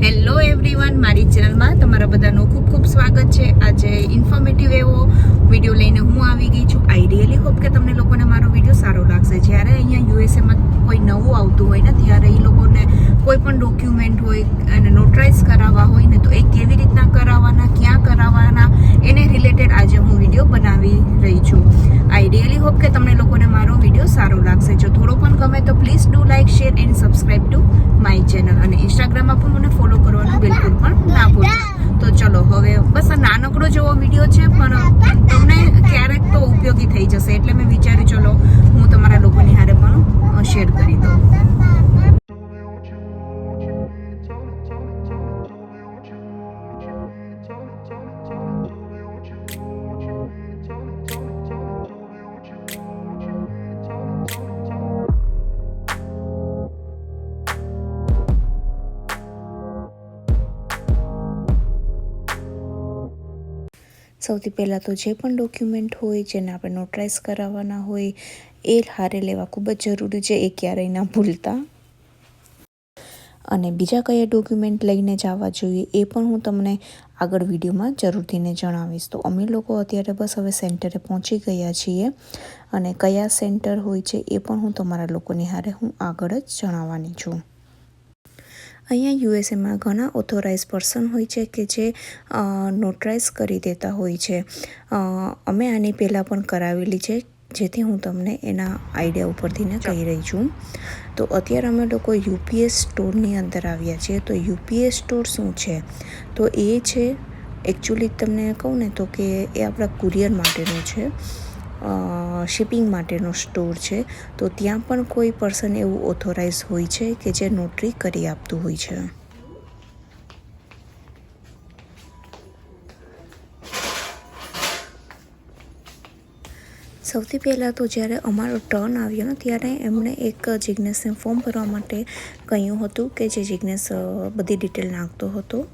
Hello everyone, મારી ચેનલમાં તમારા બધાનું ખૂબ ખૂબ સ્વાગત છે. આજે ઇન્ફોર્મેટિવ એવો વિડીયો લઈને હું આવી ગઈ છું. આઈ રિયલી હોપ કે તમને લોકોને મારો વિડીયો સારો લાગશે. જ્યારે અહીંયા યુએસએમાં કોઈ નવું આવતું હોય ને ત્યારે એ લોકોને કોઈ પણ ડોક્યુમેન્ટ હોય અને નોટરાઇઝ કરાવવા હોય ને તો એ કેવી રીતના કરાવવાના, ક્યાં કરાવવાના, એને રિલેટેડ આજે હું વિડીયો બનાવી રહી છું. આઈ રિયલી હોપ કે તમને લોકોને મારો વિડીયો સારો લાગશે. જો થોડો પણ ગમે તો please do like, share and subscribe to my channel. અને ઇન્સ્ટાગ્રામમાં પણ મને ફોલો કરવાનું બિલકુલ પણ ના ભૂલતા. તો ચલો હવે બસ આ નાનકડો જેવો વિડીયો છે પણ તમને ક્યારેક તો ઉપયોગી થઈ જશે એટલે મેં વિચાર્યું ચલો હું તમારા લોકોની હારે પણ શેર કરી દઉં. સૌથી પહેલાં તો જે પણ ડોક્યુમેન્ટ હોય જેને આપણે નોટરાઇઝ કરાવવાના હોય એ હારે લેવા ખૂબ જ જરૂરી છે, એ ક્યારેય ના ભૂલતા. અને બીજા કયા ડોક્યુમેન્ટ લઈને જવા જોઈએ એ પણ હું તમને આગળ વિડીયોમાં જરૂરથીને જણાવીશ. તો અમે લોકો અત્યારે બસ હવે સેન્ટરે પહોંચી ગયા છીએ અને કયા સેન્ટર હોય છે એ પણ હું તમારા લોકોની હારે હું આગળ જ જણાવવાની છું. અહીંયા યુએસએમાં ઘણા ઓથોરાઇઝ પર્સન હોય છે કે જે નોટરાઇઝ કરી દેતા હોય છે. અમે આની પહેલાં પણ કરાવેલી છે જેથી હું તમને એના આઈડિયા ઉપરથી ને કહી રહી છું. તો અત્યારે અમે લોકો યુપીએસ સ્ટોરની અંદર આવ્યા છીએ. તો યુપીએસ સ્ટોર શું છે? તો એ છે એકચ્યુઅલી તમને કહું ને તો કે એ આપણા કુરિયર માટેનું છે, શિપિંગ માટેનો સ્ટોર છે. તો ત્યાં પણ કોઈ પર્સન એવું ઓથોરાઇઝ હોય છે કે જે નોટરી કરી આપતું હોય છે. સૌથી પહેલાં તો જ્યારે અમારો ટર્ન આવ્યો ને ત્યારે એમણે એક જિજ્ઞેસને ફોર્મ ભરવા માટે કહ્યું હતું કે જે જિજ્ઞેસ બધી ડિટેલ નાખતો હતો.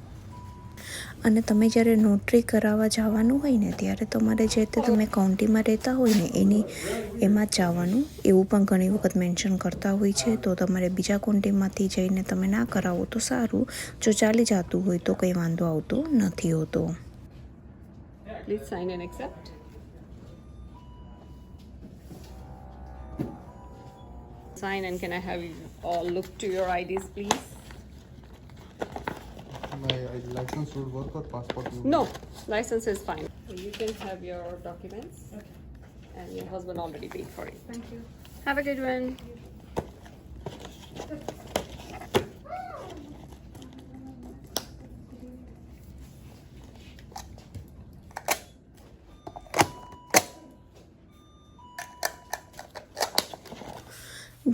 અને તમે જ્યારે નોટરી કરાવવા જવાનું હોય ને ત્યારે તમારે જે તે તમે કાઉન્ટીમાં રહેતા હોય ને એમાં જ જવાનું એવું પણ ઘણી વખત મેન્શન કરતા હોય છે. તો તમારે બીજા કાઉન્ટીમાંથી જઈને તમે ના કરાવો તો સારું, જો ચાલી જતું હોય તો કંઈ વાંધો આવતો નથી હોતો. Please sign and accept. Sign, and can I have you all look to your IDs, please? My license will work or passport? No, license is fine. You can have your documents. Okay. And your husband already paid for it. Thank you. Have a good one.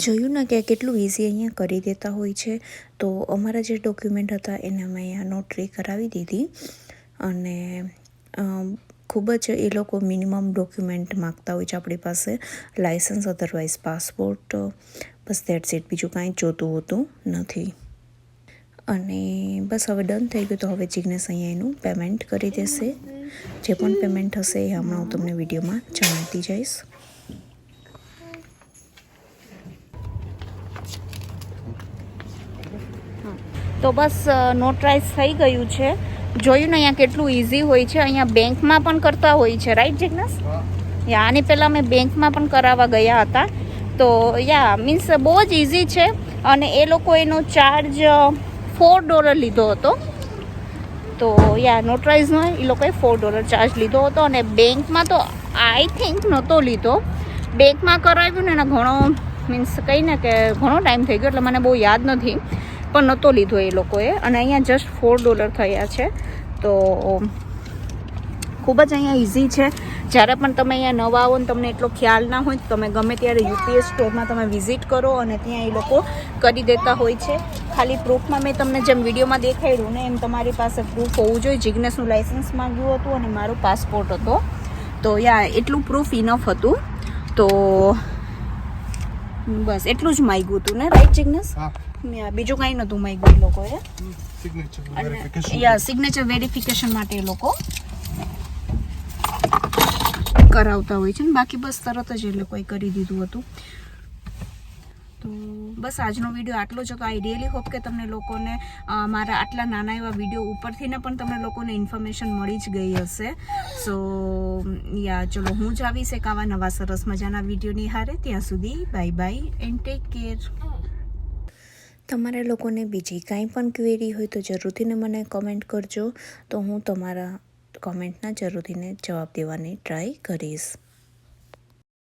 જોયું ને કે કેટલું easy અહીંયા કરી દેતા હોય છે. તો અમારા જે ડોક્યુમેન્ટ હતા એને અમે અહીંયા નોટરી કરાવી દીધી અને ખૂબ જ એ લોકો મિનિમમ ડોક્યુમેન્ટ માગતા હોય છે આપણી પાસે, licence, otherwise passport, bus that's it, બીજું કાંઈ જોતું હોતું નથી. અને બસ હવે ડન થઈ ગયું. તો હવે જિજ્ઞેસ અહીંયા એનું પેમેન્ટ કરી દેશે. જે પણ પેમેન્ટ હશે એ હમણાં હું તમને વિડીયોમાં જણાવતી જઈશ. તો બસ નોટરાઇઝ થઈ ગયું છે. જોયું ને અહીંયા કેટલું ઇઝી હોય છે. અહીંયા બેંકમાં પણ કરતા હોય છે, રાઈટ જિજ્ઞેસ? યા આની પહેલાં અમે બેંકમાં પણ કરાવવા ગયા હતા. તો યા મીન્સ બહુ જ ઇઝી છે. અને એ લોકો એનો ચાર્જ $4 લીધો હતો. તો યા નોટરાઇઝનો એ લોકોએ $4 ચાર્જ લીધો હતો. અને બેંકમાં તો આઈ થિંક નહોતો લીધો. બેંકમાં કરાવ્યું ને એના ઘણો મીન્સ કહીને કે ઘણો ટાઈમ થઈ ગયો એટલે મને બહુ યાદ નથી, પણ નહોતો લીધો એ લોકોએ. અને અહીંયા જસ્ટ $4 થયા છે. તો ખૂબ જ અહીંયા ઇઝી છે. જ્યારે પણ તમે અહીંયા નવા આવો ને તમને એટલો ખ્યાલ ના હોય તો તમે ગમે ત્યારે યુપીએસ સ્ટોરમાં તમે વિઝિટ કરો અને ત્યાં એ લોકો કરી દેતા હોય છે. ખાલી પ્રૂફમાં મેં તમને જેમ વિડીયોમાં દેખાડ્યું ને એમ તમારી પાસે પ્રૂફ હોવું જોઈએ. જિજ્ઞેસનું લાઇસન્સ માંગ્યું હતું અને મારો પાસપોર્ટ હતો. તો યા એટલું પ્રૂફ ઇનફ હતું. તો બસ એટલું જ માંગ્યું હતું ને, રાઈટ જિજ્ઞેસ? બીજું કંઈ નહોતું માંગ્યું એ લોકોએ. સિગ્નેચર વેરિફિકેશન માટે એ લોકો કરાવતા હોય છે ને, બાકી બસ તરત જ એ લોકોએ કરી દીધું હતું. તો તો બસ આજનો વિડીયો આટલો જ હતો. આઈ રિયલી હોપ કે તમને લોકોને મારા આટલા નાના એવા વિડીયો ઉપરથી ને પણ તમને લોકોને ઇન્ફોર્મેશન મળી જ ગઈ હશે. સો ચલો હું જ આવીશ એક આવા નવા સરસ મજાના વિડીયોની હારે. ત્યાં સુધી bye bye and take care. તમારા લોકોને બીજી કાંઈ પણ ક્વેરી હોય તો જરૂરથીને મને કમેન્ટ કરજો, તો હું તમારા કોમેન્ટના જરૂરથીને જવાબ દેવાની ટ્રાય કરીશ.